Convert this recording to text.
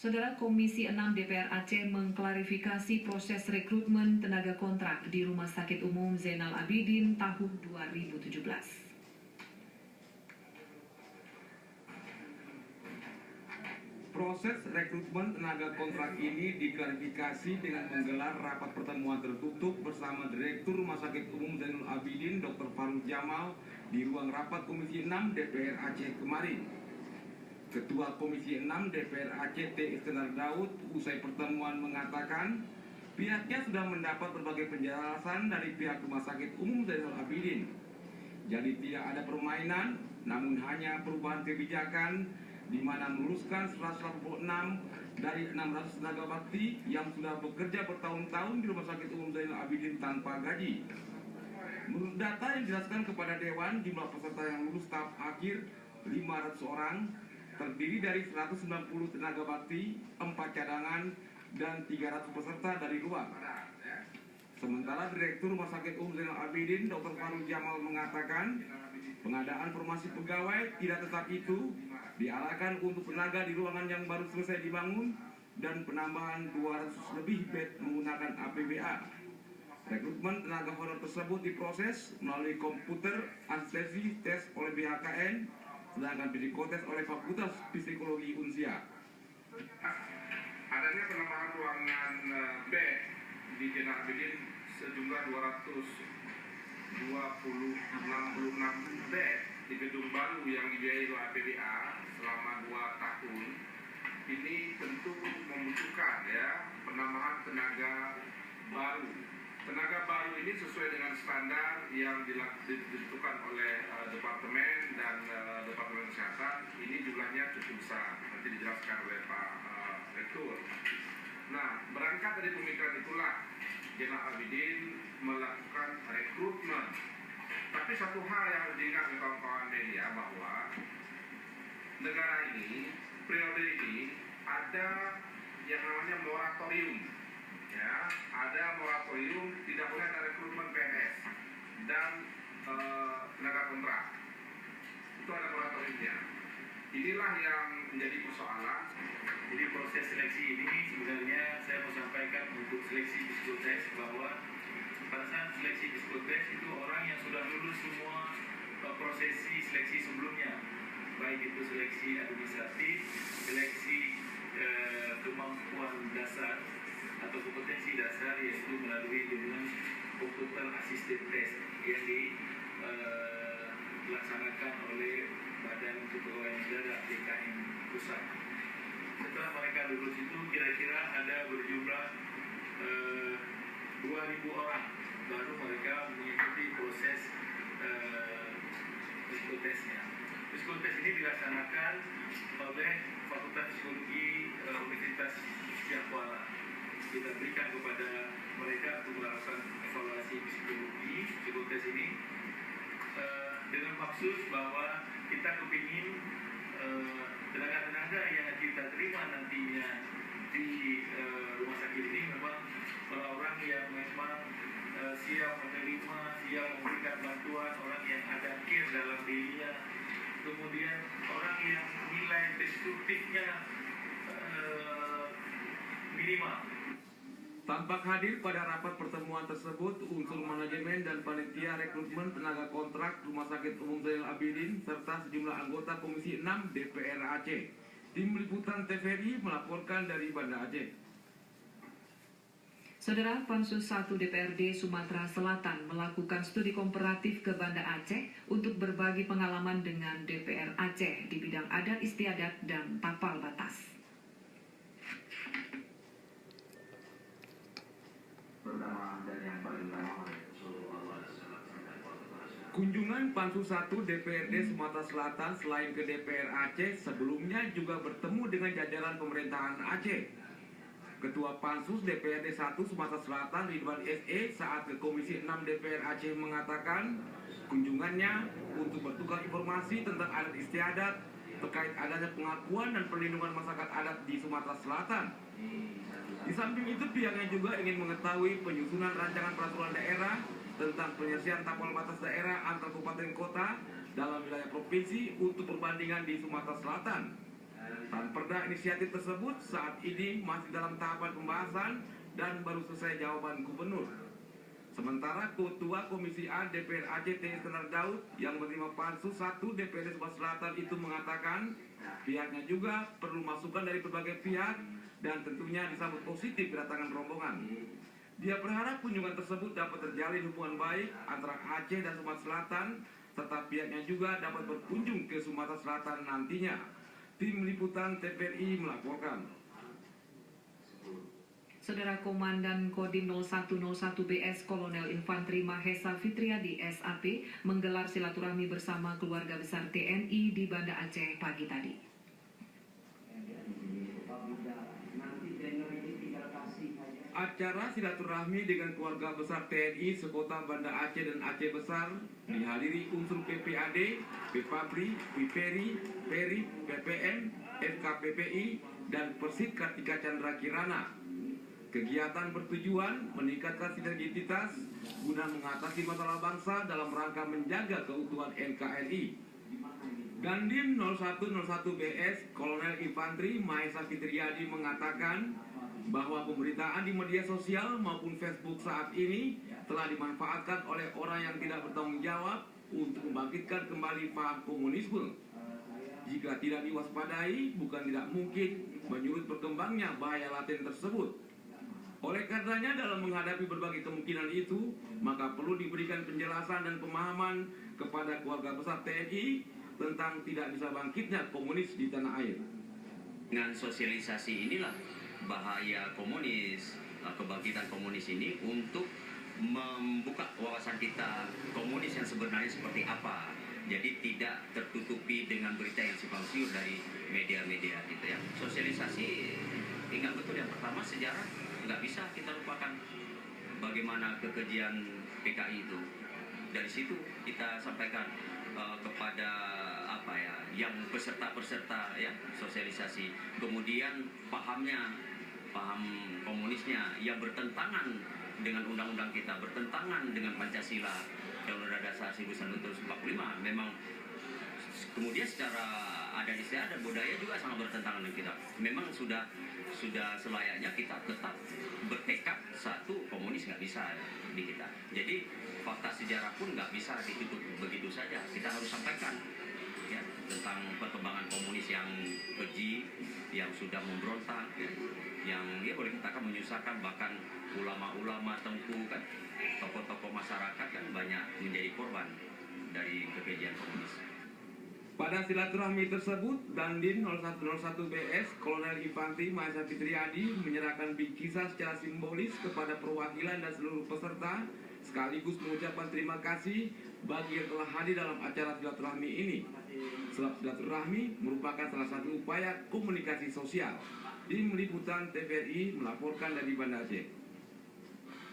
Saudara, Komisi 6 DPR Aceh mengklarifikasi proses rekrutmen tenaga kontrak di Rumah Sakit Umum Zainal Abidin tahun 2017. Proses rekrutmen tenaga kontrak ini diklarifikasi dengan menggelar rapat pertemuan tertutup bersama Direktur Rumah Sakit Umum Zainal Abidin Dr. Faruk Jamal di ruang rapat Komisi 6 DPR Aceh kemarin. Ketua Komisi 6 DPR Aceh T. Iskandar Daud usai pertemuan mengatakan pihaknya sudah mendapat berbagai penjelasan dari pihak Rumah Sakit Umum Zainal Abidin. Jadi tidak ada permainan, namun hanya perubahan kebijakan di mana meluluskan 186 dari 600 tenaga bakti yang sudah bekerja bertahun-tahun di Rumah Sakit Umum Zainal Abidin tanpa gaji. Menurut data yang dijelaskan kepada Dewan, jumlah peserta yang lulus tahap akhir 500 orang, terdiri dari 190 tenaga bakti, 4 cadangan, dan 300 peserta dari luar. Sementara Direktur Rumah Sakit Umum Zainal Abidin Dr. Faruk Jamal mengatakan pengadaan formasi pegawai tidak tetap itu diarahkan untuk tenaga di ruangan yang baru selesai dibangun dan penambahan 200 lebih bed menggunakan APBA. Rekrutmen tenaga honor tersebut diproses melalui komputer asistensi tes oleh BHKN, sedangkan psikotes oleh Fakultas Psikologi Unsia. Adanya penambahan ruangan bed di Zainal Abidin sejumlah 266 bed di gedung baru yang dibiayai oleh APBA selama 2 tahun. Ini tentu membutuhkan penambahan tenaga baru. Tenaga baru ini sesuai dengan standar yang ditentukan oleh Departemen dan Departemen Kesehatan. Ini jumlahnya cukup besar, nanti dijelaskan oleh Pak Rektor. Nah, berangkat dari pemikiran itulah Zainal Abidin melakukan rekrutmen. Tapi satu hal yang harus diingat oleh kawan-kawan media bahwa negara ini, periode ini ada yang namanya moratorium. Ada moratorium, tidak boleh ada rekrutmen PNS dan tenaga kontrak. Itu ada moratoriumnya. Inilah yang menjadi persoalan. Jadi proses seleksi ini sebenarnya saya mau sampaikan untuk seleksi psikotes bahwa pada saat seleksi psikotes itu orang yang sudah lulus semua prosesi seleksi sebelumnya, baik itu seleksi administratif, seleksi kemampuan dasar atau kompetensi dasar, yaitu melalui dengan komputer assisted test yang dilaksanakan oleh Badan Kepegawaian Negara BKN Pusat. Setelah mereka lulus itu kira-kira ada berjumlah 2.000 orang baru mereka mengikuti proses psikotesnya. Psikotes ini dilaksanakan oleh Fakultas Psikologi Universitas Syiah Kuala. Kita berikan kepada mereka untuk melakukan evaluasi psikologi psikotes ini dengan maksud bahwa kita kepingin tenaga-tenaga yang kita terima nantinya di rumah sakit ini memang orang yang memang siap menerima, siap memberikan bantuan, orang yang ada care dalam dirinya, kemudian orang yang nilai destruktifnya minimal. Tampak hadir pada rapat pertemuan tersebut unsur manajemen dan panitia rekrutmen tenaga kontrak Rumah Sakit Umum Zainal Abidin serta sejumlah anggota Komisi 6 DPR Aceh. Tim Liputan TVRI melaporkan dari Banda Aceh. Saudara, Pansus 1 DPRD Sumatera Selatan melakukan studi komparatif ke Banda Aceh untuk berbagi pengalaman dengan DPR Aceh di bidang adat istiadat dan tapal batas. Kunjungan Pansus 1 DPRD Sumatera Selatan selain ke DPR Aceh sebelumnya juga bertemu dengan jajaran pemerintahan Aceh. Ketua Pansus DPRD 1 Sumatera Selatan Ridwan SE saat ke Komisi 6 DPR Aceh mengatakan kunjungannya untuk bertukar informasi tentang adat istiadat terkait adanya pengakuan dan perlindungan masyarakat adat di Sumatera Selatan. Di samping itu pihaknya juga ingin mengetahui penyusunan rancangan peraturan daerah tentang penyelesaian tapal batas daerah antar kabupaten kota dalam wilayah provinsi untuk perbandingan di Sumatera Selatan. Ranperda inisiatif tersebut saat ini masih dalam tahapan pembahasan dan baru selesai jawaban gubernur. Sementara Ketua Komisi A DPR Aceh T. Iskandar Daud yang menerima pansus 1 DPRD Sumatera Selatan itu mengatakan pihaknya juga perlu masukan dari berbagai pihak dan tentunya disambut positif kedatangan rombongan. Dia berharap kunjungan tersebut dapat terjalin hubungan baik antara Aceh dan Sumatera Selatan serta pihaknya juga dapat berkunjung ke Sumatera Selatan nantinya. Tim Liputan TVRI melaporkan. Saudara Komandan Kodim 0101 BS Kolonel Infanteri Mahesa Fitriadi SAP menggelar silaturahmi bersama keluarga besar TNI di Banda Aceh pagi tadi. Acara silaturahmi dengan keluarga besar TNI sekota Banda Aceh dan Aceh Besar dihadiri unsur PPAD, PPABRI, PIPERI, PERI, PPM, FKPPI, dan Persit Kartika Chandra Kirana. Kegiatan bertujuan meningkatkan sinergisitas guna mengatasi masalah bangsa dalam rangka menjaga keutuhan NKRI. Dandim 0101 BS Kolonel Infanteri Mahesa Fitriadi mengatakan bahwa pemberitaan di media sosial maupun Facebook saat ini telah dimanfaatkan oleh orang yang tidak bertanggung jawab untuk membangkitkan kembali paham komunisme. Jika tidak diwaspadai, bukan tidak mungkin menyulut berkembangnya bahaya laten tersebut. Oleh karenanya dalam menghadapi berbagai kemungkinan itu, maka perlu diberikan penjelasan dan pemahaman kepada keluarga besar TNI tentang tidak bisa bangkitnya komunis di tanah air. Dengan sosialisasi inilah bahaya komunis, kebangkitan komunis ini untuk membuka wawasan kita komunis yang sebenarnya seperti apa. Jadi tidak tertutupi dengan berita yang simpang siur dari media-media gitu ya. Sosialisasi, ingat betul yang pertama sejarah nggak bisa kita lupakan bagaimana kekejian PKI itu. Dari situ kita sampaikan kepada apa ya, yang peserta-peserta ya sosialisasi. Kemudian paham komunisnya yang bertentangan dengan undang-undang kita, bertentangan dengan Pancasila dan Undang-Undang Dasar 1945. Memang kemudian secara adat istiadat dan budaya juga sangat bertentangan dengan kita. Memang sudah selayaknya kita tetap bertekad satu, komunis nggak bisa di kita. Jadi fakta sejarah pun nggak bisa ditutup begitu saja. Kita harus sampaikan ya tentang perkembangan komunis yang keji, yang sudah memberontak, ya, yang dia boleh katakan menyusahkan, bahkan ulama-ulama tengku kan, tokoh-tokoh masyarakat kan banyak menjadi korban dari kekejian komunis. Pada silaturahmi tersebut, Dandim 0101 BS Kolonel Infanteri Mahesa Fitriadi menyerahkan bingkisan secara simbolis kepada perwakilan dan seluruh peserta, sekaligus mengucapkan terima kasih bagi yang telah hadir dalam acara silaturahmi ini. Sebab silaturahmi merupakan salah satu upaya komunikasi sosial. Tim Liputan TVRI melaporkan dari Banda Aceh.